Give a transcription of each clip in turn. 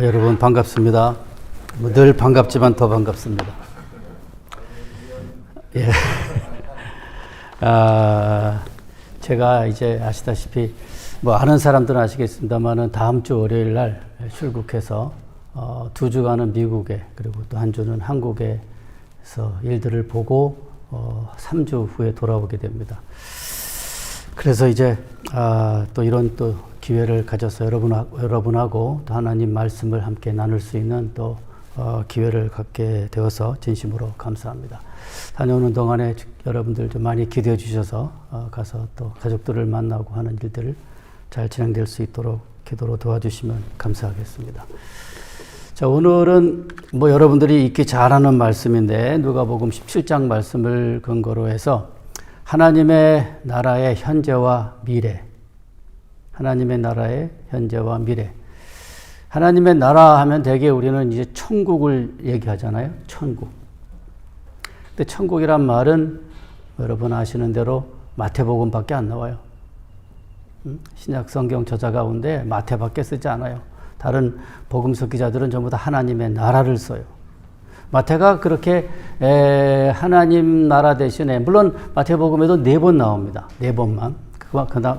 여러분 반갑습니다. 늘 반갑지만 더 반갑습니다. 예. 제가 이제 아시다시피 아는 사람들은 아시겠습니다만은 다음 주 월요일 날 출국해서 2주간은 미국에 그리고 또 한 주는 한국에서 일들을 보고 3주 후에 돌아오게 됩니다. 그래서 이제 또 이런 또 기회를 가져서 여러분하고 또 하나님 말씀을 함께 나눌 수 있는 또 기회를 갖게 되어서 진심으로 감사합니다. 다녀오는 동안에 여러분들 좀 많이 기도해 주셔서 가서 또 가족들을 만나고 하는 일들을 잘 진행될 수 있도록 기도로 도와주시면 감사하겠습니다. 자, 오늘은 여러분들이 읽기 잘하는 말씀인데 누가복음 17장 말씀을 근거로 해서 하나님의 나라의 현재와 미래, 하나님의 나라의 현재와 미래. 하나님의 나라 하면 대개 우리는 이제 천국을 얘기하잖아요. 천국. 근데 천국이란 말은 여러분 아시는 대로 마태복음밖에 안 나와요. 신약 성경 저자 가운데 마태밖에 쓰지 않아요. 다른 복음서 기자들은 전부 다 하나님의 나라를 써요. 마태가 그렇게 하나님 나라 대신에 물론 마태복음에도 4번 나옵니다. 4번만.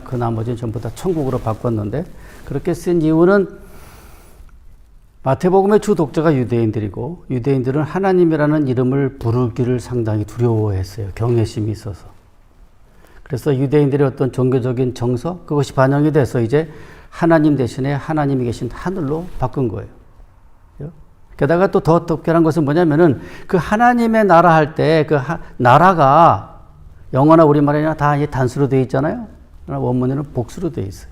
그 나머지는 전부 다 천국으로 바꿨는데 그렇게 쓴 이유는 마태복음의 주 독자가 유대인들이고 유대인들은 하나님이라는 이름을 부르기를 상당히 두려워했어요. 경외심이 있어서. 그래서 유대인들의 어떤 종교적인 정서 그것이 반영이 돼서 이제 하나님 대신에 하나님이 계신 하늘로 바꾼 거예요. 게다가 또 더 특별한 것은 뭐냐면은 그 하나님의 나라 할 때 그 나라가 영어나 우리말이나 다 단수로 되어 있잖아요. 그러나 원문에는 복수로 되어 있어요.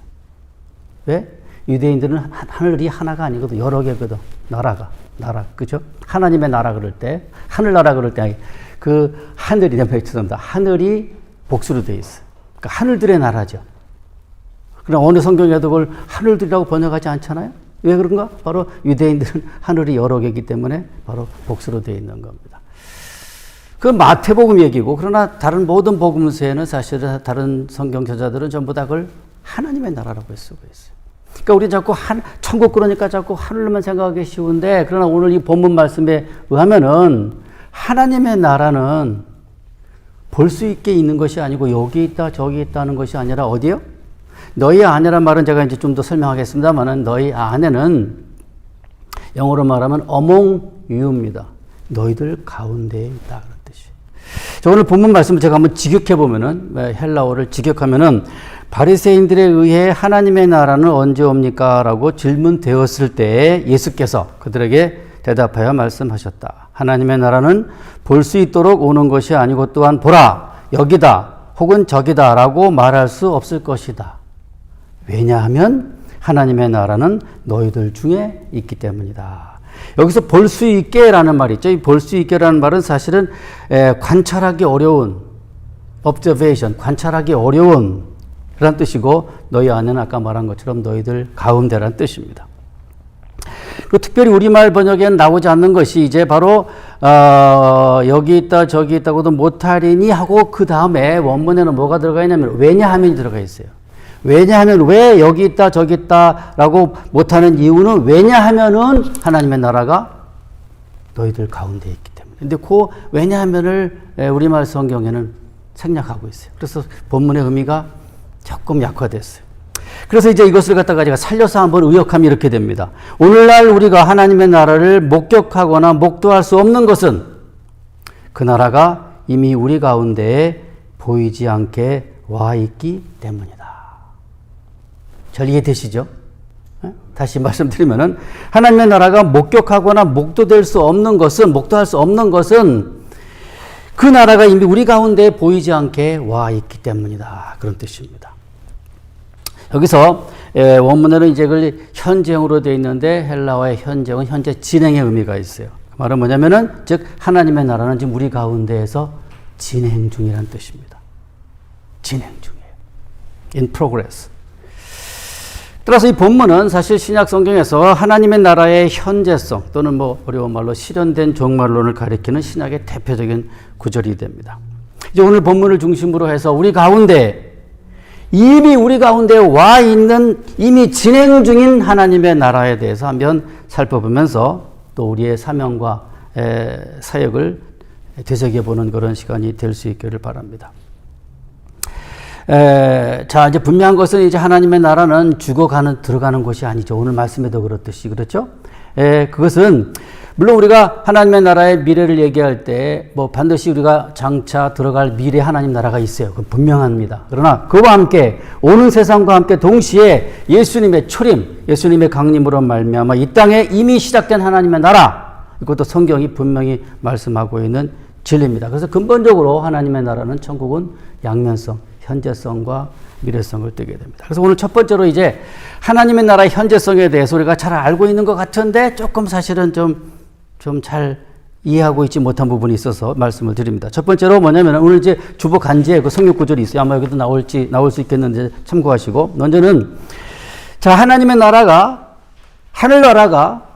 왜? 유대인들은 하늘이 하나가 아니거든. 여러 개거든. 나라. 그죠? 하나님의 나라 그럴 때, 하늘나라 그럴 때, 그 하늘이, 죄송합니다. 하늘이 복수로 되어 있어요. 그러니까 하늘들의 나라죠. 그러나 어느 성경에도 그걸 하늘들이라고 번역하지 않잖아요? 왜 그런가? 바로 유대인들은 하늘이 여러 개이기 때문에 바로 복수로 되어 있는 겁니다. 그 마태복음 얘기고, 그러나 다른 모든 복음서에는 사실은 다른 성경 저자들은 전부 다 그걸 하나님의 나라라고 쓰고 있어요. 그러니까 우리 자꾸 천국 그러니까 자꾸 하늘로만 생각하기 쉬운데, 그러나 오늘 이 본문 말씀에 의하면은 하나님의 나라는 볼 수 있게 있는 것이 아니고 여기 있다 저기 있다는 것이 아니라 어디요? 너희 안에란 말은 제가 이제 좀 더 설명하겠습니다만은 너희 안에는 영어로 말하면 among you입니다. 너희들 가운데에 있다 그런 뜻이에요. 자, 오늘 본문 말씀을 제가 한번 직역해 보면은 헬라어를 직역하면은 바리새인들에 의해 하나님의 나라는 언제 옵니까? 라고 질문되었을 때 예수께서 그들에게 대답하여 말씀하셨다. 하나님의 나라는 볼 수 있도록 오는 것이 아니고 또한 보라 여기다 혹은 저기다 라고 말할 수 없을 것이다. 왜냐하면 하나님의 나라는 너희들 중에 있기 때문이다. 여기서 볼 수 있게 라는 말이 있죠. 이 볼 수 있게 라는 말은 사실은 관찰하기 어려운 observation, 관찰하기 어려운 라는 뜻이고 너희 안에는 아까 말한 것처럼 너희들 가운데라는 뜻입니다. 그 특별히 우리말 번역에는 나오지 않는 것이 이제 바로 여기 있다 저기 있다고도 못하리니 하고 그 다음에 원문에는 뭐가 들어가 있냐면 왜냐하면이 들어가 있어요. 왜냐하면 왜 여기 있다 저기 있다라고 못하는 이유는 왜냐하면은 하나님의 나라가 너희들 가운데 있기 때문에. 근데 그 왜냐하면을 우리말 성경에는 생략하고 있어요. 그래서 본문의 의미가 조금 약화됐어요. 그래서 이제 이것을 갖다가 제가 살려서 한번 의역하면 이렇게 됩니다. 오늘날 우리가 하나님의 나라를 목격하거나 목도할 수 없는 것은 그 나라가 이미 우리 가운데에 보이지 않게 와 있기 때문이다. 잘 이해되시죠? 다시 말씀드리면은 하나님의 나라가 목격하거나 목도할 수 없는 것은 그 나라가 이미 우리 가운데 보이지 않게 와 있기 때문이다. 그런 뜻입니다. 여기서 원문에는 이제 그걸 현재형으로 되어 있는데 헬라어의 현재형은 현재 진행의 의미가 있어요. 그 말은 뭐냐면은 즉 하나님의 나라는 지금 우리 가운데에서 진행 중이라는 뜻입니다. 진행 중이에요. In progress. 따라서 이 본문은 사실 신약 성경에서 하나님의 나라의 현재성 또는 어려운 말로 실현된 종말론을 가리키는 신약의 대표적인 구절이 됩니다. 이제 오늘 본문을 중심으로 해서 우리 가운데 이미 우리 가운데 와 있는 이미 진행 중인 하나님의 나라에 대해서 한번 살펴보면서 또 우리의 사명과 사역을 되새겨보는 그런 시간이 될 수 있기를 바랍니다. 자, 이제 분명한 것은 이제 하나님의 나라는 들어가는 곳이 아니죠. 오늘 말씀에도 그렇듯이, 그렇죠? 그것은, 물론 우리가 하나님의 나라의 미래를 얘기할 때, 반드시 우리가 장차 들어갈 미래 하나님 나라가 있어요. 그건 분명합니다. 그러나 그와 함께, 오는 세상과 함께 동시에 예수님의 초림, 예수님의 강림으로 말미암아 이 땅에 이미 시작된 하나님의 나라, 이것도 성경이 분명히 말씀하고 있는 진리입니다. 그래서 근본적으로 하나님의 나라는 천국은 양면성, 현재성과 미래성을 띠게 됩니다. 그래서 오늘 첫 번째로 이제 하나님의 나라의 현재성에 대해서 우리가 잘 알고 있는 것 같은데 조금 사실은 좀 잘 이해하고 있지 못한 부분이 있어서 말씀을 드립니다. 첫 번째로 뭐냐면 오늘 이제 주보 간지에 그 성경 구절이 있어요. 아마 여기도 나올 수 있겠는데 참고하시고. 먼저는 자, 하나님의 나라가, 하늘나라가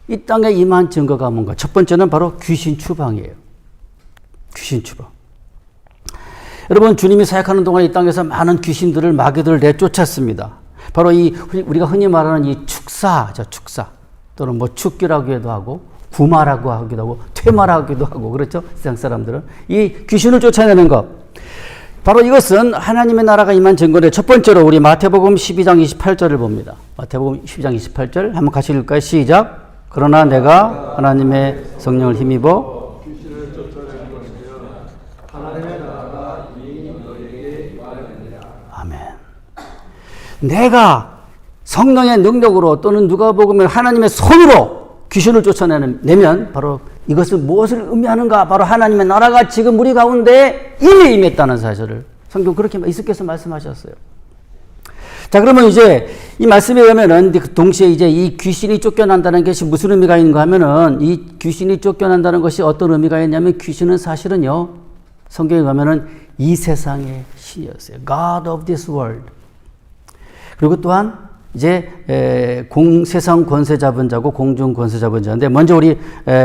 이 땅에 임한 증거가 뭔가. 첫 번째는 바로 귀신 추방이에요. 귀신 추방. 여러분, 주님이 사역하는 동안 이 땅에서 많은 귀신들을, 마귀들을 내쫓았습니다. 바로 우리가 흔히 말하는 이 축사죠, 축사. 또는 축기라고 해도 하고, 구마라고 하기도 하고, 퇴마라고 하고, 그렇죠? 세상 사람들은. 이 귀신을 쫓아내는 것. 바로 이것은 하나님의 나라가 임한 증거인데, 첫 번째로 우리 마태복음 12장 28절을 봅니다. 마태복음 12장 28절. 한번 같이 읽을까요? 시작. 그러나 내가 하나님의 성령을 힘입어 내가 성령의 능력으로 또는 누가복음에 하나님의 손으로 귀신을 쫓아내면 바로 이것은 무엇을 의미하는가? 바로 하나님의 나라가 지금 우리 가운데 이미 임했다는 사실을 성경 그렇게 익숙해서 말씀하셨어요. 자, 그러면 이제 이 말씀에 의하면은 동시에 이제 이 귀신이 쫓겨난다는 것이 무슨 의미가 있는가 하면은 이 귀신이 쫓겨난다는 것이 어떤 의미가 있냐면 귀신은 사실은요, 성경에 가면은 이 세상의 신이었어요. God of this world. 그리고 또한 이제 세상 권세 잡은 자고 공중 권세 잡은 자인데, 먼저 우리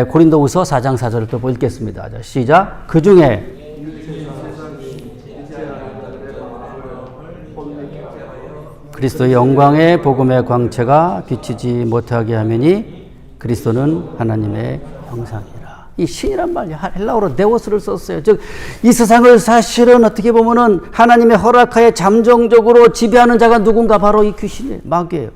고린도후서 4장 4절을 또 읽겠습니다. 자, 시작. 그 중에 그리스도의 영광의 복음의 광채가 비치지 못하게 하매니 그리스도는 하나님의 형상이라. 이 신이란 말이야. 헬라어로 데오스를 썼어요. 즉, 이 세상을 사실은 어떻게 보면은 하나님의 허락하에 잠정적으로 지배하는 자가 누군가? 바로 이 귀신이에요. 마귀예요.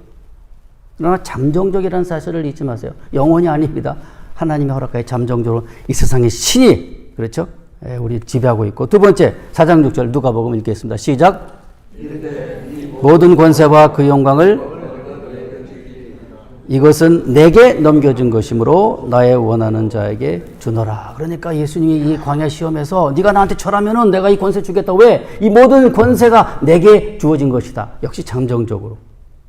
그러나 잠정적이라는 사실을 잊지 마세요. 영원히 아닙니다. 하나님의 허락하에 잠정적으로 이 세상의 신이, 그렇죠? 우리 지배하고 있고. 두 번째, 4장 6절 누가복음 읽겠습니다. 시작. 모든 권세와 그 영광을 이것은 내게 넘겨준 것이므로 나의 원하는 자에게 주노라. 그러니까 예수님이 이 광야 시험에서 네가 나한테 절하면은 내가 이 권세 주겠다. 왜? 이 모든 권세가 내게 주어진 것이다. 역시 잠정적으로.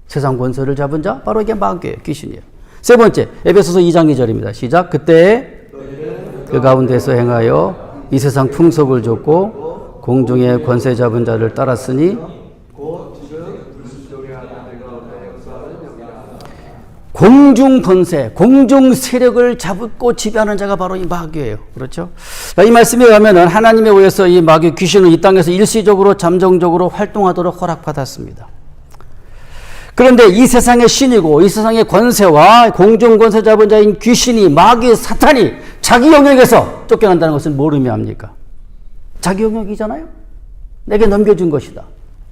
세상 권세를 잡은 자, 바로 이게 마귀예요. 귀신이에요. 세 번째, 에베소서 2장 2절입니다. 시작. 그때 그 가운데서 행하여 이 세상 풍속을 줬고 공중의 권세 잡은 자를 따랐으니 공중 권세, 공중 세력을 잡고 지배하는 자가 바로 이 마귀예요. 그렇죠? 이 말씀에 의하면 하나님에 의해서 이 마귀 귀신은 이 땅에서 일시적으로 잠정적으로 활동하도록 허락받았습니다. 그런데 이 세상의 신이고 이 세상의 권세와 공중 권세 잡은 자인 귀신이, 마귀, 사탄이 자기 영역에서 쫓겨난다는 것은 뭘 의미합니까? 자기 영역이잖아요. 내게 넘겨준 것이다.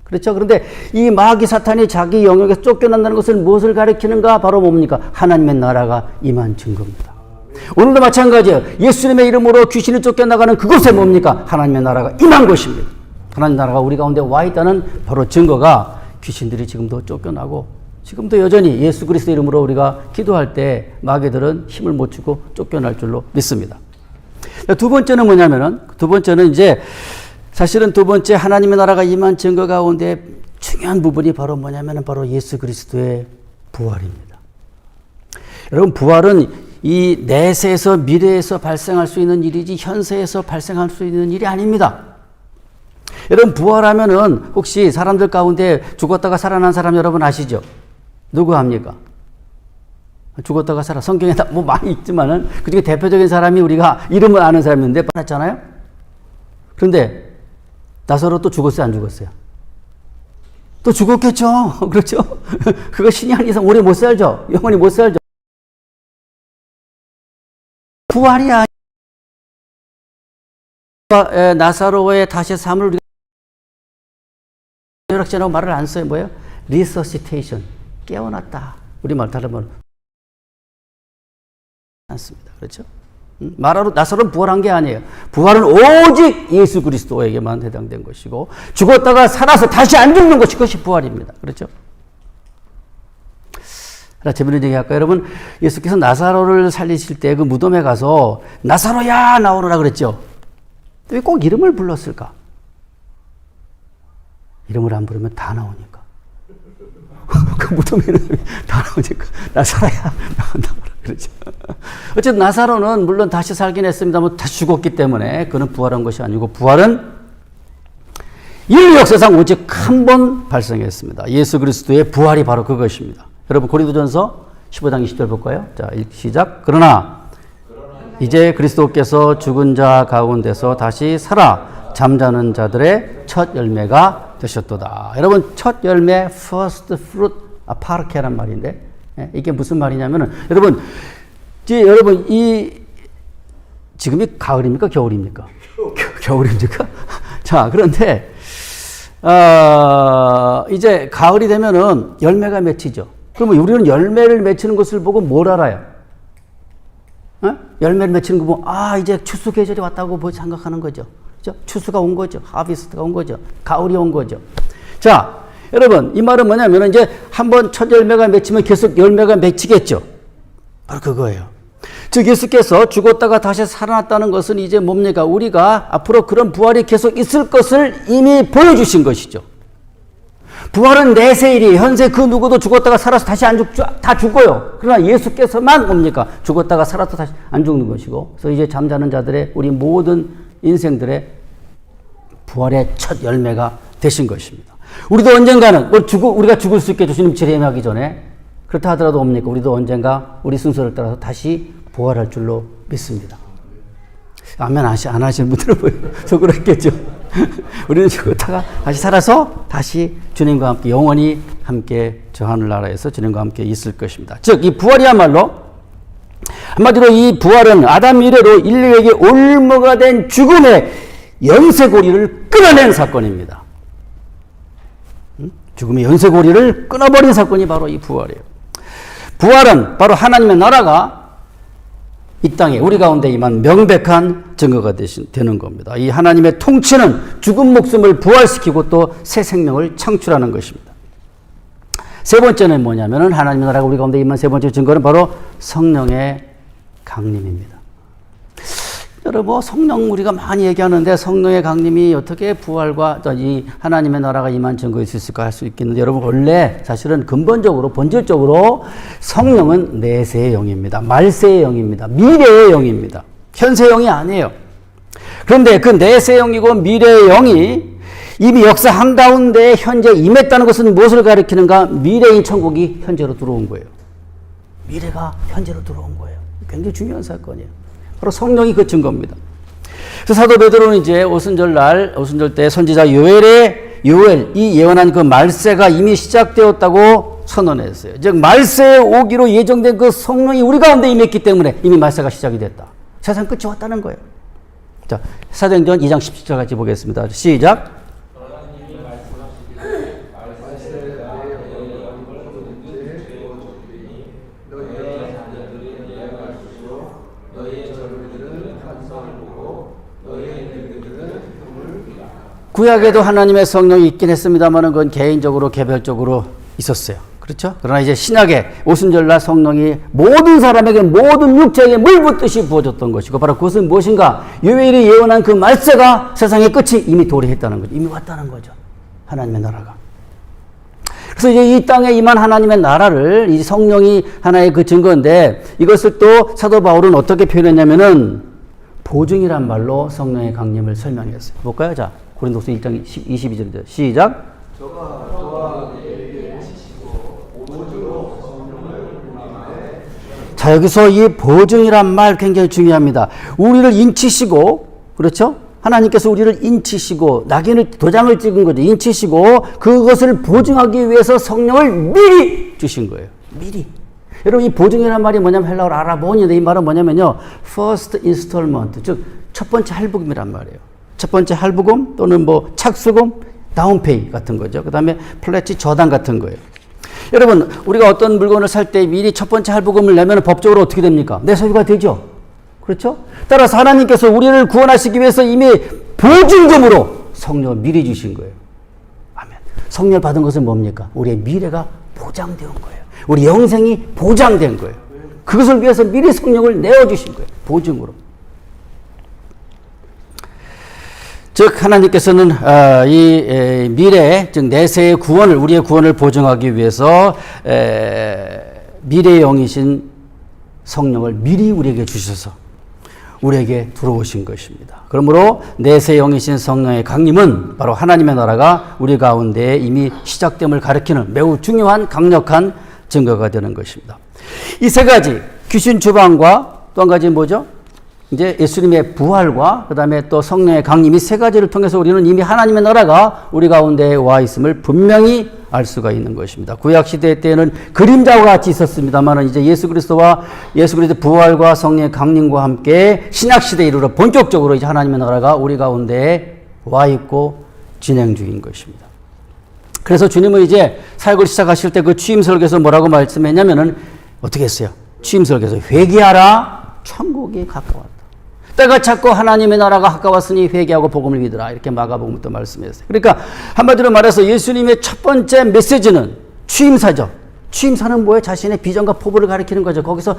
그렇죠? 그런데 이 마귀 사탄이 자기 영역에서 쫓겨난다는 것은 무엇을 가리키는가? 바로 뭡니까? 하나님의 나라가 임한 증거입니다. 오늘도 마찬가지예요. 예수님의 이름으로 귀신이 쫓겨나가는 그곳에 뭡니까? 하나님의 나라가 임한 것입니다. 하나님 나라가 우리 가운데 와 있다는 바로 증거가 귀신들이 지금도 쫓겨나고 지금도 여전히 예수 그리스도 이름으로 우리가 기도할 때 마귀들은 힘을 못 주고 쫓겨날 줄로 믿습니다. 두 번째는 뭐냐면은, 두 번째는 이제 사실은 두 번째 하나님의 나라가 임한 증거 가운데 중요한 부분이 바로 뭐냐면 바로 예수 그리스도의 부활입니다. 여러분, 부활은 이 내세에서 미래에서 발생할 수 있는 일이지 현세에서 발생할 수 있는 일이 아닙니다. 여러분, 부활하면은 혹시 사람들 가운데 죽었다가 살아난 사람 여러분 아시죠? 누구 합니까? 죽었다가 성경에 뭐 많이 있지만은 그중에 대표적인 사람이 우리가 이름을 아는 사람인데 빠졌잖아요. 그런데 나사로 또 죽었어요, 안 죽었어요? 또 죽었겠죠. 그렇죠? 그거 신이 한 이상 오래 못 살죠. 영원히 못 살죠. 부활이 아니라 나사로의 다시 삶을 우리가 혈액제라고 말을 안 써요. 뭐예요? 리서시테이션. 깨어났다. 우리말 다르면 않습니다. 그렇죠? 말하러 나사로는 부활한 게 아니에요. 부활은 오직 예수 그리스도에게만 해당된 것이고 죽었다가 살아서 다시 안 죽는 것이 그것이 부활입니다. 그렇죠? 하나 재밌는 얘기 할까요? 여러분, 예수께서 나사로를 살리실 때 그 무덤에 가서 나사로야 나오너라 그랬죠? 왜 꼭 이름을 불렀을까? 이름을 안 부르면 다 나오니까. 그 무덤에는 다 나오니까 나사로야 나오라 그러죠. 어쨌든 나사로는 물론 다시 살긴 했습니다만 다시 죽었기 때문에 그는 부활한 것이 아니고 부활은 인류 역사상 오직 한 번 발생했습니다. 예수 그리스도의 부활이 바로 그것입니다. 여러분 고린도전서 15장 20절 볼까요? 자, 시작. 그러나 이제 그리스도께서 죽은 자 가운데서 다시 살아 잠자는 자들의 첫 열매가 되셨도다. 여러분 첫 열매 first fruit 파르케란 말인데 이게 무슨 말이냐면은 여러분 지금이 가을입니까 겨울입니까? 겨울입니까? 자 그런데 이제 가을이 되면은 열매가 맺히죠. 그러면 우리는 열매를 맺히는 것을 보고 뭘 알아요? 열매를 맺히는 거 보면 이제 추수 계절이 왔다고 생각하는 거죠. 그죠? 추수가 온 거죠. 하비스트가 온 거죠. 가을이 온 거죠. 자, 여러분 이 말은 뭐냐면 이제 한번 첫 열매가 맺히면 계속 열매가 맺히겠죠. 바로 그거예요. 즉 예수께서 죽었다가 다시 살아났다는 것은 이제 뭡니까? 우리가 앞으로 그런 부활이 계속 있을 것을 이미 보여주신 것이죠. 부활은 내세일이에요. 현재 그 누구도 죽었다가 살아서 다시 안 죽죠. 다 죽어요. 그러나 예수께서만 뭡니까? 죽었다가 살아서 다시 안 죽는 것이고, 그래서 이제 잠자는 자들의 우리 모든 인생들의 부활의 첫 열매가 되신 것입니다. 우리도 언젠가는 우리가 죽을 수 있겠죠. 주님 재림하기 전에. 그렇다 하더라도 뭡니까? 우리도 언젠가 우리 순서를 따라서 다시 부활할 줄로 믿습니다. 아멘 안 하시는 분들은 뭐 그랬겠죠. 우리는 죽었다가 다시 살아서 다시 주님과 함께 영원히 함께 저 하늘나라에서 주님과 함께 있을 것입니다. 즉 이 부활이야말로 한마디로 이 부활은 아담 이래로 인류에게 올무가 된 죽음의 연쇄고리를 끊어낸 사건입니다. 죽음의 연쇄고리를 끊어버린 사건이 바로 이 부활이에요. 부활은 바로 하나님의 나라가 이 땅에 우리 가운데 임한 명백한 증거가 되는 겁니다. 이 하나님의 통치는 죽은 목숨을 부활시키고 또 새 생명을 창출하는 것입니다. 세 번째는 뭐냐면은 하나님의 나라가 우리 가운데 임한 세 번째 증거는 바로 성령의 강림입니다. 여러분 성령 우리가 많이 얘기하는데 성령의 강림이 어떻게 부활과 이 하나님의 나라가 임한 증거일 수 있을까 할 수 있겠는데 여러분 원래 사실은 근본적으로 본질적으로 성령은 내세의 영입니다. 말세의 영입니다. 미래의 영입니다. 현세의 영이 아니에요. 그런데 그 내세의 영이고 미래의 영이 이미 역사 한가운데 현재 임했다는 것은 무엇을 가리키는가? 미래인 천국이 현재로 들어온 거예요. 미래가 현재로 들어온 거예요. 굉장히 중요한 사건이에요. 바로 성령이 그 증거입니다. 그래서 사도 베드로는 이제 오순절 때 선지자 요엘이 예언한 그 말세가 이미 시작되었다고 선언했어요. 즉 말세에 오기로 예정된 그 성령이 우리 가운데 임했기 때문에 이미 말세가 시작이 됐다. 세상 끝이 왔다는 거예요. 자, 사도행전 2장 17절 같이 보겠습니다. 시작. 구약에도 하나님의 성령이 있긴 했습니다만 그건 개인적으로 개별적으로 있었어요. 그렇죠? 그러나 이제 신약에 오순절날 성령이 모든 사람에게 모든 육체에게 물 붓듯이 부어졌던 것이고 바로 그것은 무엇인가? 요엘이 예언한 그 말세가 세상의 끝이 이미 도래했다는 거죠. 이미 왔다는 거죠. 하나님의 나라가. 그래서 이제 이 땅에 임한 하나님의 나라를 이 성령이 하나의 그 증거인데 이것을 또 사도 바울은 어떻게 표현했냐면은 보증이란 말로 성령의 강림을 설명했어요. 볼까요? 자. 고린도서 1장 22절입니다. 시작. 자, 여기서 이 보증이란 말 굉장히 중요합니다. 우리를 인치시고, 그렇죠? 하나님께서 우리를 인치시고 낙인을 도장을 찍은 거죠. 인치시고 그것을 보증하기 위해서 성령을 미리 주신 거예요. 미리. 여러분 이 보증이라는 말이 뭐냐면 헬라어로 알아보니 이 말은 뭐냐면요. first installment 즉 첫 번째 할부금이란 말이에요. 첫 번째 할부금 또는 뭐 착수금, 다운페이 같은 거죠. 그 다음에 플래치 저당 같은 거예요. 여러분 우리가 어떤 물건을 살 때 미리 첫 번째 할부금을 내면 법적으로 어떻게 됩니까? 내 소유가 되죠. 그렇죠? 따라서 하나님께서 우리를 구원하시기 위해서 이미 보증금으로 성령을 미리 주신 거예요. 아멘. 성령을 받은 것은 뭡니까? 우리의 미래가 보장된 거예요. 우리 영생이 보장된 거예요. 그것을 위해서 미리 성령을 내어주신 거예요. 보증으로. 즉 하나님께서는 이 미래, 즉 내세의 구원을 우리의 구원을 보증하기 위해서 미래의 영이신 성령을 미리 우리에게 주셔서 우리에게 들어오신 것입니다. 그러므로 내세 영이신 성령의 강림은 바로 하나님의 나라가 우리 가운데 이미 시작됨을 가리키는 매우 중요한 강력한 증거가 되는 것입니다. 이 세 가지 귀신 주방과 또 한 가지 뭐죠? 이제 예수님의 부활과 그 다음에 또 성령의 강림 이 세 가지를 통해서 우리는 이미 하나님의 나라가 우리 가운데 와 있음을 분명히 알 수가 있는 것입니다. 구약시대 때에는 그림자와 같이 있었습니다만 이제 예수 그리스도의 부활과 성령의 강림과 함께 신약시대에 이르러 본격적으로 이제 하나님의 나라가 우리 가운데 와 있고 진행 중인 것입니다. 그래서 주님은 이제 사역을 시작하실 때 그 취임설교에서 뭐라고 말씀했냐면은 어떻게 했어요? 취임설교에서 회개하라 천국이 가까웠다. 때가 찼고 하나님의 나라가 가까웠으니 회개하고 복음을 믿으라. 이렇게 마가복음부터 말씀했어요. 그러니까 한마디로 말해서 예수님의 첫 번째 메시지는 취임사죠. 취임사는 뭐예요? 자신의 비전과 포부를 가리키는 거죠. 거기서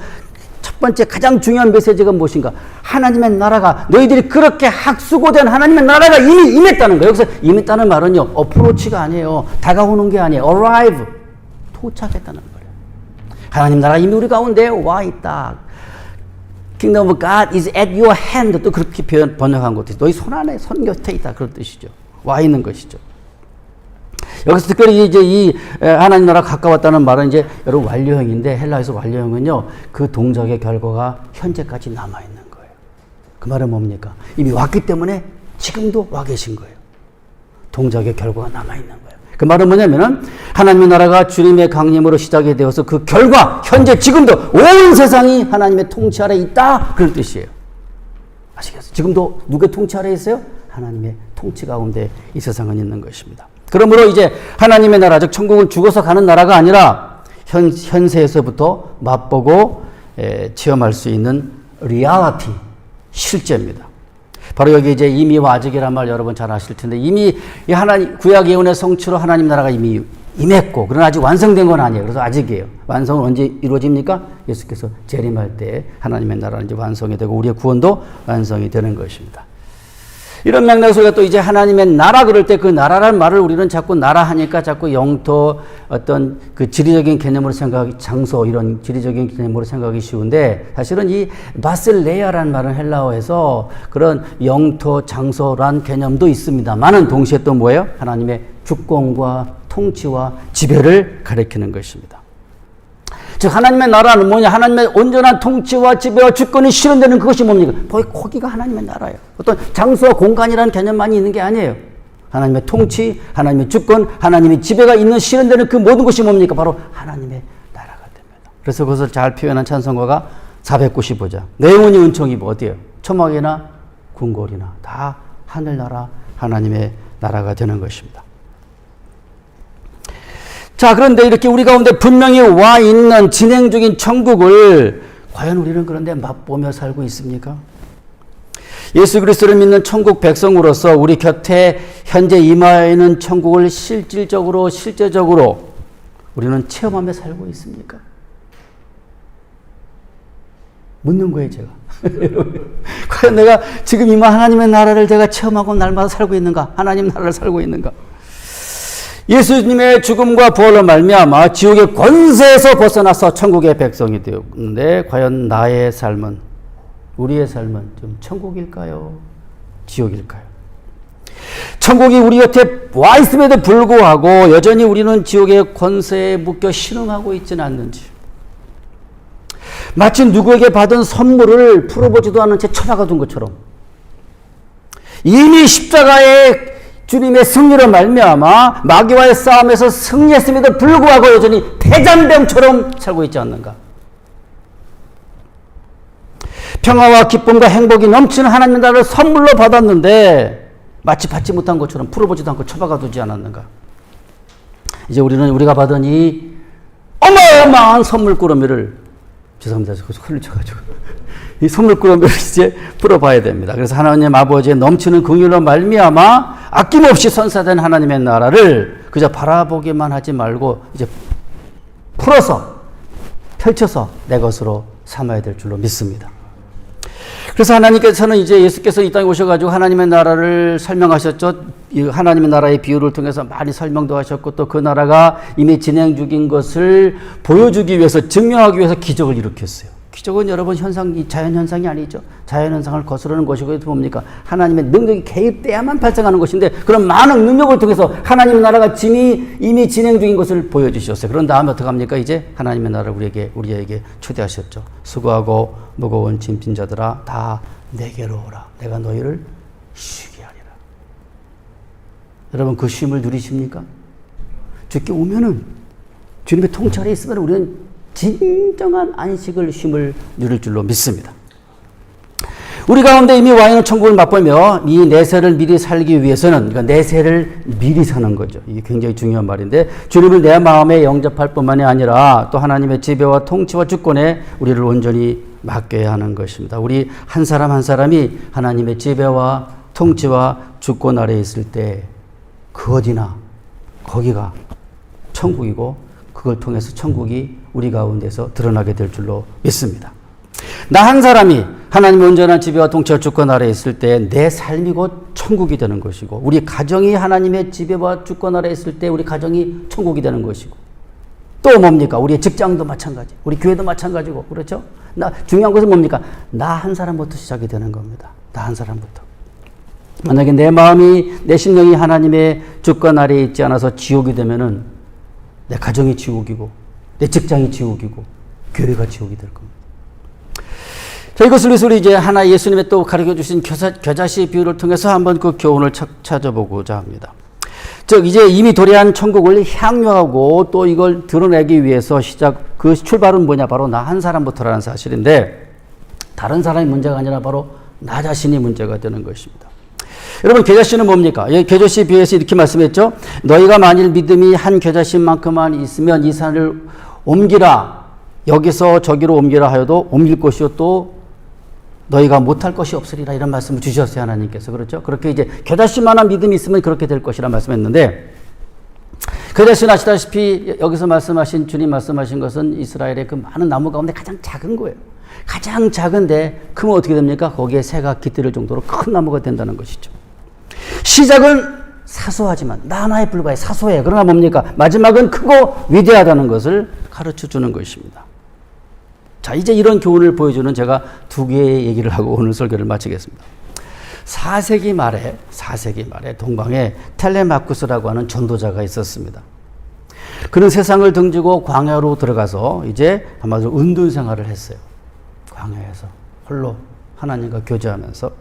첫 번째 가장 중요한 메시지가 무엇인가? 하나님의 나라가 너희들이 그렇게 학수고된 하나님의 나라가 이미 임했다는 거예요. 여기서 임했다는 말은요. 어프로치가 아니에요. 다가오는 게 아니에요. arrive. 도착했다는 거예요. 하나님 나라 이미 우리 가운데 와 있다. Kingdom of God is at your hand. 또 그렇게 번역한 것도 있어요. 너희 손 안에, 손 곁에 있다. 그런 뜻이죠. 와 있는 것이죠. 여기서 특별히 이제 이 하나님 나라 가까웠다는 말은 이제 여러분 완료형인데 헬라에서 완료형은요. 그 동작의 결과가 현재까지 남아있는 거예요. 그 말은 뭡니까? 이미 왔기 때문에 지금도 와 계신 거예요. 동작의 결과가 남아있는 거예요. 그 말은 뭐냐면은 하나님의 나라가 주님의 강림으로 시작이 되어서 그 결과 현재 지금도 온 세상이 하나님의 통치 아래 있다 그런 뜻이에요. 아시겠어요? 지금도 누구의 통치 아래 있어요? 하나님의 통치 가운데 이 세상은 있는 것입니다. 그러므로 이제 하나님의 나라 즉 천국은 죽어서 가는 나라가 아니라 현세에서부터 맛보고 체험할 수 있는 리얼리티 실제입니다. 바로 여기 이제 이미와 아직이란 말 여러분 잘 아실 텐데 이미 이 하나님 구약 예언의 성취로 하나님 나라가 이미 임했고 그러나 아직 완성된 건 아니에요. 그래서 아직이에요. 완성은 언제 이루어집니까? 예수께서 재림할 때 하나님의 나라는 이제 완성이 되고 우리의 구원도 완성이 되는 것입니다. 이런 맥락 속에 또 이제 하나님의 나라 그럴 때 그 나라라는 말을 우리는 자꾸 나라 하니까 자꾸 영토 어떤 그 지리적인 개념으로 생각하기 장소 이런 지리적인 개념으로 생각하기 쉬운데 사실은 이 바실레아라는 말은 헬라어에서 그런 영토 장소란 개념도 있습니다만은 동시에 또 뭐예요? 하나님의 주권과 통치와 지배를 가리키는 것입니다. 즉 하나님의 나라는 뭐냐? 하나님의 온전한 통치와 지배와 주권이 실현되는 그것이 뭡니까? 거기가 하나님의 나라예요. 어떤 장소와 공간이라는 개념만이 있는 게 아니에요. 하나님의 통치, 하나님의 주권, 하나님의 지배가 있는 실현되는 그 모든 것이 뭡니까? 바로 하나님의 나라가 됩니다. 그래서 그것을 잘 표현한 찬송가가 495장. 내 영혼이 은총이 뭐 어디예요? 초막이나 궁궐이나 다 하늘나라 하나님의 나라가 되는 것입니다. 자, 그런데 이렇게 우리 가운데 분명히 와 있는 진행 중인 천국을 과연 우리는 그런데 맛보며 살고 있습니까? 예수 그리스도를 믿는 천국 백성으로서 우리 곁에 현재 임하여 있는 천국을 실질적으로 실제적으로 우리는 체험하며 살고 있습니까? 묻는 거예요, 제가. 과연 내가 지금 임한 하나님의 나라를 제가 체험하고 날마다 살고 있는가? 하나님 나라를 살고 있는가? 예수님의 죽음과 부활로 말미암아 지옥의 권세에서 벗어나서 천국의 백성이 되었는데 과연 나의 삶은 우리의 삶은 좀 천국일까요? 지옥일까요? 천국이 우리 곁에 와 있음에도 불구하고 여전히 우리는 지옥의 권세에 묶여 신음하고 있지는 않는지 마치 누구에게 받은 선물을 풀어보지도 않은 채 처박아둔 것처럼 이미 십자가의 주님의 승리로 말미암아 마귀와의 싸움에서 승리했음에도 불구하고 여전히 대장병처럼 살고 있지 않는가? 평화와 기쁨과 행복이 넘치는 하나님의 나라를 선물로 받았는데 마치 받지 못한 것처럼 풀어보지도 않고 처박아 두지 않았는가? 이제 우리가 받은 이 어마어마한 선물꾸러미를, 죄송합니다. 계속 흘려쳐가지고 이 선물꾸러미를 이제 풀어봐야 됩니다. 그래서 하나님 아버지의 넘치는 긍휼로 말미암아 아낌없이 선사된 하나님의 나라를 그저 바라보기만 하지 말고 이제 풀어서 펼쳐서 내 것으로 삼아야 될 줄로 믿습니다. 그래서 하나님께서는 이제 예수께서 이 땅에 오셔가지고 하나님의 나라를 설명하셨죠. 이 하나님의 나라의 비유를 통해서 많이 설명도 하셨고 또 그 나라가 이미 진행 중인 것을 보여주기 위해서, 증명하기 위해서 기적을 일으켰어요. 기적은 여러분 자연현상이 아니죠. 자연현상을 거스르는 것이고 뭡니까? 하나님의 능력이 개입돼야만 발생하는 것인데 그런 많은 능력을 통해서 하나님의 나라가 이미 진행 중인 것을 보여주셨어요. 그런 다음에 어떻게 합니까? 이제 하나님의 나라를 우리에게 초대하셨죠. 수고하고 무거운 짐진 자들아 다 내게로 오라. 내가 너희를 쉬게 하리라. 여러분 그 쉼을 누리십니까? 주께 오면은 주님의 통찰에 있으면 우리는 진정한 안식을, 쉼을 누릴 줄로 믿습니다. 우리 가운데 이미 와 있는 천국을 맛보며 이 내세를 미리 살기 위해서는, 그러니까 내세를 미리 사는 거죠. 이게 굉장히 중요한 말인데, 주님을 내 마음에 영접할 뿐만이 아니라 또 하나님의 지배와 통치와 주권에 우리를 온전히 맡겨야 하는 것입니다. 우리 한 사람 한 사람이 하나님의 지배와 통치와 주권 아래에 있을 때 그 어디나 거기가 천국이고 그걸 통해서 천국이 우리 가운데서 드러나게 될 줄로 믿습니다. 나 한 사람이 하나님의 온전한 지배와 통치와 주권 아래에 있을 때 내 삶이 곧 천국이 되는 것이고, 우리 가정이 하나님의 지배와 주권 아래에 있을 때 우리 가정이 천국이 되는 것이고, 또 뭡니까? 우리의 직장도 마찬가지, 우리 교회도 마찬가지고, 그렇죠? 중요한 것은 뭡니까? 나 한 사람부터 시작이 되는 겁니다. 나 한 사람부터. 만약에 내 마음이, 내 심령이 하나님의 주권 아래에 있지 않아서 지옥이 되면은 내 가정이 지옥이고, 내 직장이 지옥이고, 교회가 지옥이 될 겁니다. 자, 이것을 위해서 우리 이제 하나 예수님의 또 가르쳐 주신 겨자씨 비유를 통해서 한번 그 교훈을 찾아보고자 합니다. 즉, 이제 이미 도래한 천국을 향유하고 또 이걸 드러내기 위해서 그 출발은 뭐냐? 바로 나 한 사람부터라는 사실인데, 다른 사람이 문제가 아니라 바로 나 자신이 문제가 되는 것입니다. 여러분, 겨자씨는 뭡니까? 겨자씨 비유에서 이렇게 말씀했죠. 너희가 만일 믿음이 한 겨자씨만큼만 있으면 이 산을 옮기라, 여기서 저기로 옮기라 하여도 옮길 것이요 또 너희가 못할 것이 없으리라, 이런 말씀을 주셨어요, 하나님께서. 그렇죠? 그렇게 이제 겨자씨만한 믿음이 있으면 그렇게 될 것이라 말씀했는데, 겨자씨는 아시다시피 여기서 주님 말씀하신 것은 이스라엘의 그 많은 나무 가운데 가장 작은 거예요. 가장 작은데 크면 어떻게 됩니까? 거기에 새가 깃들을 정도로 큰 나무가 된다는 것이죠. 시작은 사소하지만 나 하나에 불과해, 사소해요. 그러나 뭡니까? 마지막은 크고 위대하다는 것을 가르쳐 주는 것입니다. 자, 이제 이런 교훈을 보여주는 제가 두 개의 얘기를 하고 오늘 설교를 마치겠습니다. 4세기 말에 동방에 텔레마쿠스라고 하는 전도자가 있었습니다. 그는 세상을 등지고 광야로 들어가서 이제 한마디로 은둔 생활을 했어요. 광야에서 홀로 하나님과 교제하면서.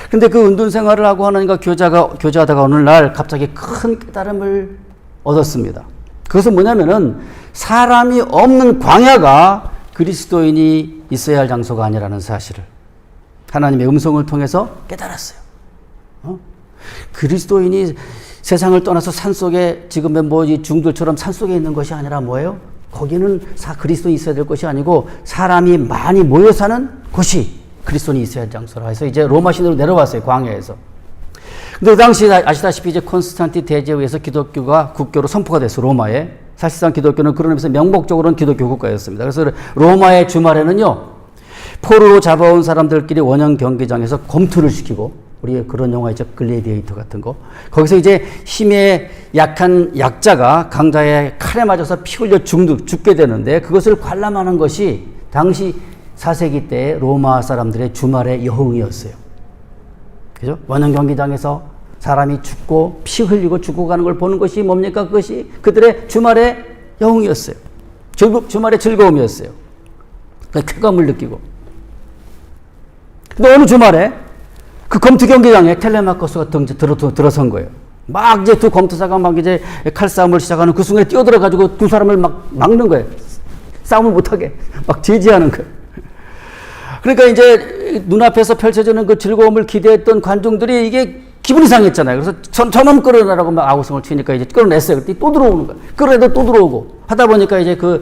근데 그 은둔 생활을 하고 하나님과 교제하다가 어느 날 갑자기 큰 깨달음을 얻었습니다. 그것은 뭐냐면은 사람이 없는 광야가 그리스도인이 있어야 할 장소가 아니라는 사실을 하나님의 음성을 통해서 깨달았어요. 그리스도인이 세상을 떠나서 산속에, 지금의 이 중들처럼 산속에 있는 것이 아니라 뭐예요? 거기는 그리스도인이 있어야 될 것이 아니고 사람이 많이 모여 사는 곳이 그리스도인이 있어야 할 장소라 해서 이제 로마 시내로 내려왔어요, 광야에서. 근데 그 당시 아시다시피 이제 콘스탄틴 대제에 의해서 기독교가 국교로 선포가 됐어요, 로마에. 사실상 기독교는 그런 의미에서 명목적으로는 기독교 국가였습니다. 그래서 로마의 주말에는요, 포로로 잡아온 사람들끼리 원형 경기장에서 검투를 시키고, 우리 그런 영화 있죠, 글래디에이터 같은 거. 거기서 이제 힘에 약한 약자가 강자의 칼에 맞아서 피 흘려 죽게 되는데, 그것을 관람하는 것이 당시 4세기 때 로마 사람들의 주말의 여흥이었어요. 그죠? 원형 경기장에서 사람이 죽고 피 흘리고 죽어가는 걸 보는 것이 뭡니까? 그것이 그들의 주말의 여흥이었어요. 주말의 즐거움이었어요. 그 쾌감을 느끼고. 근데 어느 주말에 그 검투 경기장에 텔레마쿠스가 들어선 거예요. 막 이제 두 검투사가 막 이제 칼싸움을 시작하는 그 순간에 뛰어들어가지고 두 사람을 막 막는 거예요. 싸움을 못하게. 막 제지하는 거예요. 그러니까 이제 눈앞에서 펼쳐지는 그 즐거움을 기대했던 관중들이 이게 기분이 상했잖아요. 그래서 저놈 끌어내라고 막 아우성을 치니까 이제 끌어냈어요. 그랬더니 또 들어오는 거예요. 끌어내도 또 들어오고. 하다 보니까 이제 그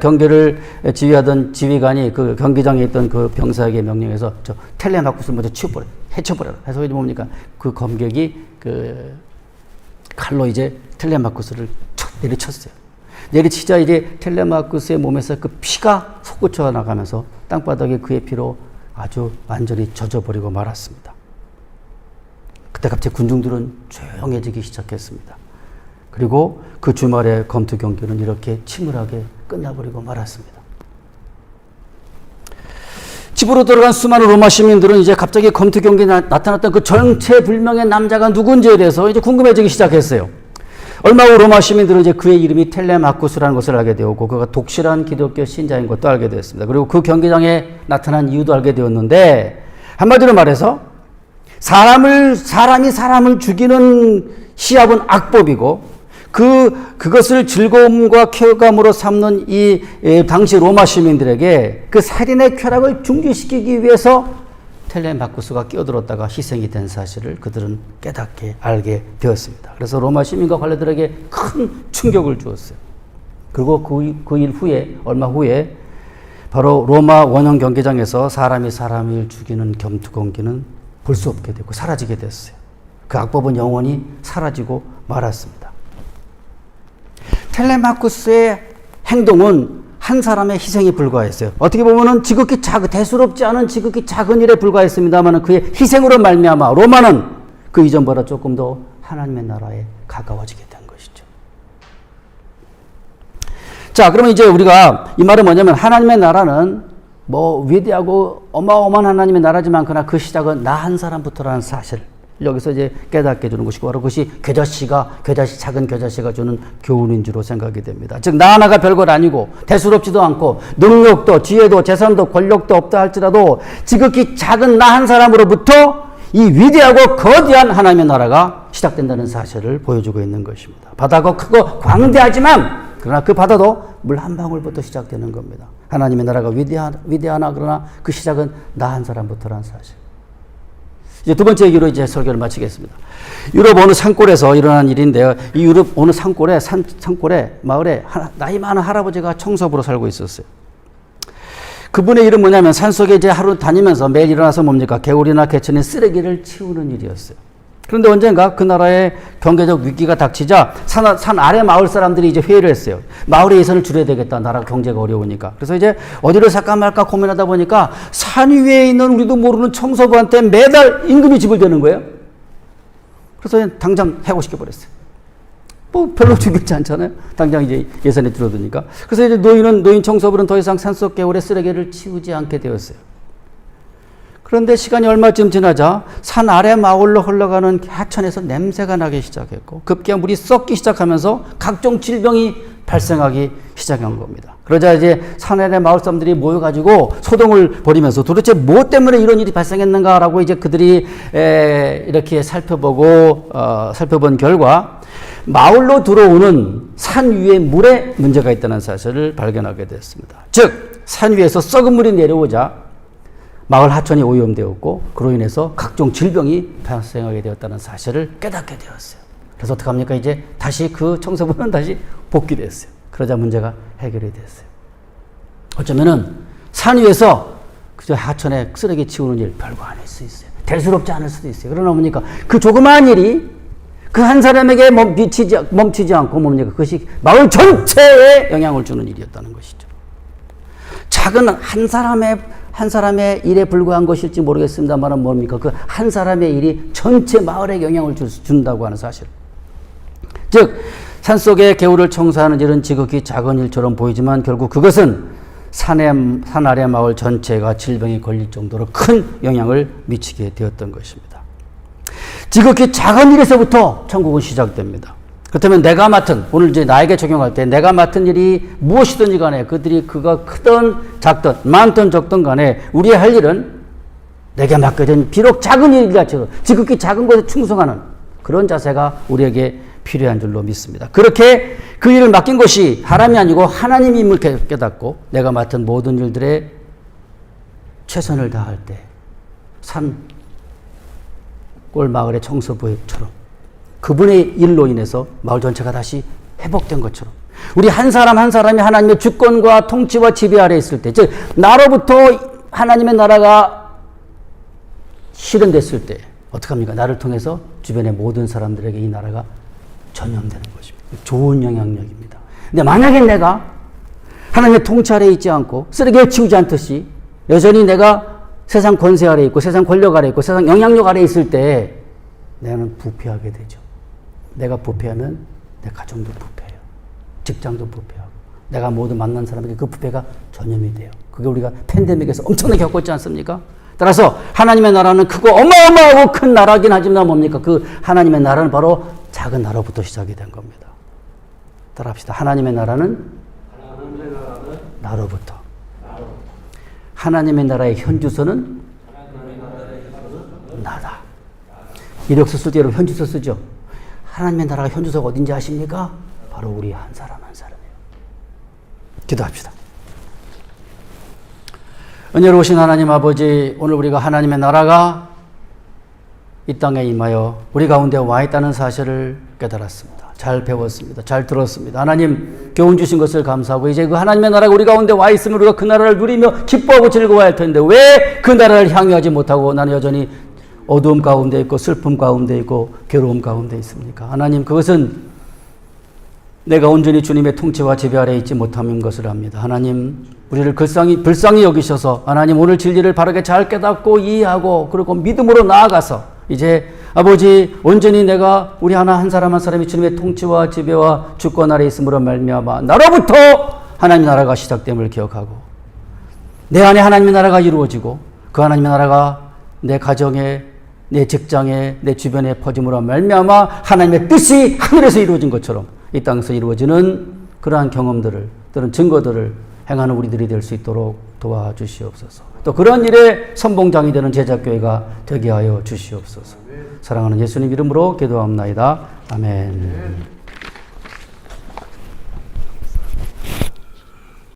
경기를 지휘하던 지휘관이 그 경기장에 있던 그 병사에게 명령해서 저 텔레마쿠스를 먼저 치워버려. 해쳐버려라. 해서 이제 뭡니까? 그 검객이 그 칼로 이제 텔레마쿠스를 내리쳤어요. 내리치자 이제 텔레마쿠스의 몸에서 그 피가 솟구쳐 나가면서 땅바닥에 그의 피로 아주 완전히 젖어버리고 말았습니다. 그때 갑자기 군중들은 조용해지기 시작했습니다. 그리고 그 주말의 검투 경기는 이렇게 침울하게 끝나버리고 말았습니다. 집으로 들어간 수많은 로마 시민들은 이제 갑자기 검투 경기에 나타났던 그 정체불명의 남자가 누군지에 대해서 이제 궁금해지기 시작했어요. 얼마 후 로마 시민들은 이제 그의 이름이 텔레마쿠스라는 것을 알게 되었고 그가 독실한 기독교 신자인 것도 알게 되었습니다. 그리고 그 경기장에 나타난 이유도 알게 되었는데 한마디로 말해서 사람이 사람을 죽이는 시합은 악법이고 그것을 즐거움과 쾌감으로 삼는 이 당시 로마 시민들에게 그 살인의 쾌락을 중지시키기 위해서 텔레마쿠스가 끼어들었다가 희생이 된 사실을 그들은 깨닫게 알게 되었습니다. 그래서 로마 시민과 관료들에게 큰 충격을 주었어요. 그리고 그 일 후에 얼마 후에 바로 로마 원형 경기장에서 사람이 사람을 죽이는 검투 경기는 볼 수 없게 되고 사라지게 됐어요. 그 악법은 영원히 사라지고 말았습니다. 텔레마쿠스의 행동은 한 사람의 희생에 불과했어요. 어떻게 보면은 대수롭지 않은 지극히 작은 일에 불과했습니다만 그의 희생으로 말미암아 로마는 그 이전보다 조금 더 하나님의 나라에 가까워지게 된 것이죠. 자, 그러면 이제 우리가 이 말은 뭐냐면 하나님의 나라는 뭐 위대하고 어마어마한 하나님의 나라지만 그러나 그 시작은 나 한 사람부터라는 사실. 여기서 이제 깨닫게 해주는 것이고 바로 그것이 작은 겨자씨가 주는 교훈인 줄로 생각이 됩니다. 즉 나 하나가 별것 아니고 대수롭지도 않고 능력도 지혜도 재산도 권력도 없다 할지라도 지극히 작은 나 한 사람으로부터 이 위대하고 거대한 하나님의 나라가 시작된다는 사실을 보여주고 있는 것입니다. 바다가 크고 광대하지만 그러나 그 바다도 물 한 방울부터 시작되는 겁니다. 하나님의 나라가 위대하나 그러나 그 시작은 나 한 사람부터라는 사실. 이제 두 번째 얘기로 이제 설교를 마치겠습니다. 유럽 어느 산골에서 일어난 일인데요. 이 유럽 어느 산골에 마을에 나이 많은 할아버지가 청소부로 살고 있었어요. 그분의 일은 뭐냐면 산속에 이제 하루 다니면서 매일 일어나서 뭡니까? 개울이나 개천에 쓰레기를 치우는 일이었어요. 그런데 언젠가 그 나라에 경제적 위기가 닥치자 산 아래 마을 사람들이 이제 회의를 했어요. 마을에 예산을 줄여야 되겠다. 나라 경제가 어려우니까. 그래서 이제 어디를 살까 말까 고민하다 보니까 산 위에 있는 우리도 모르는 청소부한테 매달 임금이 지불되는 거예요. 그래서 당장 해고시켜 버렸어요. 뭐 별로 중요하지 않잖아요. 당장 이제 예산이 줄어드니까. 그래서 이제 노인 청소부는 더 이상 산속 개울에 쓰레기를 치우지 않게 되었어요. 그런데 시간이 얼마쯤 지나자 산 아래 마을로 흘러가는 하천에서 냄새가 나기 시작했고 급기야 물이 썩기 시작하면서 각종 질병이 발생하기 시작한 겁니다. 그러자 이제 산 아래 마을 사람들이 모여가지고 소동을 벌이면서 도대체 뭐 때문에 이런 일이 발생했는가라고 이제 그들이 이렇게 살펴본 결과 마을로 들어오는 산 위에 물에 문제가 있다는 사실을 발견하게 됐습니다. 즉 산 위에서 썩은 물이 내려오자 마을 하천이 오염되었고 그로 인해서 각종 질병이 발생하게 되었다는 사실을 깨닫게 되었어요. 그래서 어떡합니까? 이제 다시 그 청소부는 다시 복귀됐어요. 그러자 문제가 해결이 됐어요. 어쩌면은 산 위에서 그저 하천에 쓰레기 치우는 일 별거 아닐 수 있어요. 대수롭지 않을 수도 있어요. 그러나 뭡니까? 그 조그마한 일이 그 한 사람에게 멈추지 않고 뭡니까? 그것이 마을 전체에 영향을 주는 일이었다는 것이죠. 작은 한 사람의 일에 불과한 것일지 모르겠습니다만 뭡니까? 그 한 사람의 일이 전체 마을에 영향을 준다고 하는 사실. 즉 산속의 개울을 청소하는 일은 지극히 작은 일처럼 보이지만 결국 그것은 산 아래 마을 전체가 질병에 걸릴 정도로 큰 영향을 미치게 되었던 것입니다. 지극히 작은 일에서부터 천국은 시작됩니다. 그렇다면 오늘 이제 나에게 적용할 때 내가 맡은 일이 무엇이든지 간에 그가 크든 작든 많든 적든 간에 우리의 할 일은 내게 맡겨진 비록 작은 일일지라도 지극히 작은 것에 충성하는 그런 자세가 우리에게 필요한 줄로 믿습니다. 그렇게 그 일을 맡긴 것이 사람이 아니고 하나님임을 깨닫고 내가 맡은 모든 일들에 최선을 다할 때 산 꼴마을의 청소부처럼 그분의 일로 인해서 마을 전체가 다시 회복된 것처럼 우리 한 사람 한 사람이 하나님의 주권과 통치와 지배 아래 있을 때, 즉 나로부터 하나님의 나라가 실현됐을 때 어떻게 합니까? 나를 통해서 주변의 모든 사람들에게 이 나라가 전염되는 것입니다. 좋은 영향력입니다. 근데 만약에 내가 하나님의 통치 아래 있지 않고 쓰레기를 치우지 않듯이 여전히 내가 세상 권세 아래 있고 세상 권력 아래 있고 세상 영향력 아래 있을 때 나는 부패하게 되죠. 내가 부패하면 내 가정도 부패해요. 직장도 부패하고 내가 모두 만난 사람에게 그 부패가 전염이 돼요. 그게 우리가 팬데믹에서 엄청나게 겪었지 않습니까? 따라서 하나님의 나라는 크고 어마어마하고 큰 나라긴 하지만 뭡니까? 그 하나님의 나라는 바로 작은 나라부터 시작이 된 겁니다. 따라합시다. 하나님의 나라는 나로부터. 하나님의 나라의 현주소는 나다. 이력서 쓸 때 여러분 현주소 쓰죠? 하나님의 나라가 현주소가 어딘지 아십니까? 바로 우리 한 사람 한 사람이에요. 기도합시다. 은혜로우신 하나님 아버지, 오늘 우리가 하나님의 나라가 이 땅에 임하여 우리 가운데 와 있다는 사실을 깨달았습니다. 잘 배웠습니다. 잘 들었습니다. 하나님 교훈 주신 것을 감사하고 이제 그 하나님의 나라가 우리 가운데 와 있으면 우리가 그 나라를 누리며 기뻐하고 즐거워할 텐데 왜 그 나라를 향유하지 못하고 나는 여전히 어두움 가운데 있고 슬픔 가운데 있고 괴로움 가운데 있습니까? 하나님 그것은 내가 온전히 주님의 통치와 지배 아래 있지 못함인 것을 압니다. 하나님 우리를 불쌍히 여기셔서 하나님 오늘 진리를 바르게 잘 깨닫고 이해하고 그리고 믿음으로 나아가서 이제 아버지 온전히 내가 우리 한 사람 한 사람이 주님의 통치와 지배와 주권 아래 있음으로 말미암아 나로부터 하나님의 나라가 시작됨을 기억하고 내 안에 하나님의 나라가 이루어지고 그 하나님의 나라가 내 가정에 내 직장에 내 주변에 퍼짐으로 말미암아 하나님의 뜻이 하늘에서 이루어진 것처럼 이 땅에서 이루어지는 그러한 경험들을 또는 증거들을 행하는 우리들이 될 수 있도록 도와주시옵소서. 또 그런 일에 선봉장이 되는 제자교회가 되게 하여 주시옵소서. 사랑하는 예수님 이름으로 기도합나이다. 아멘.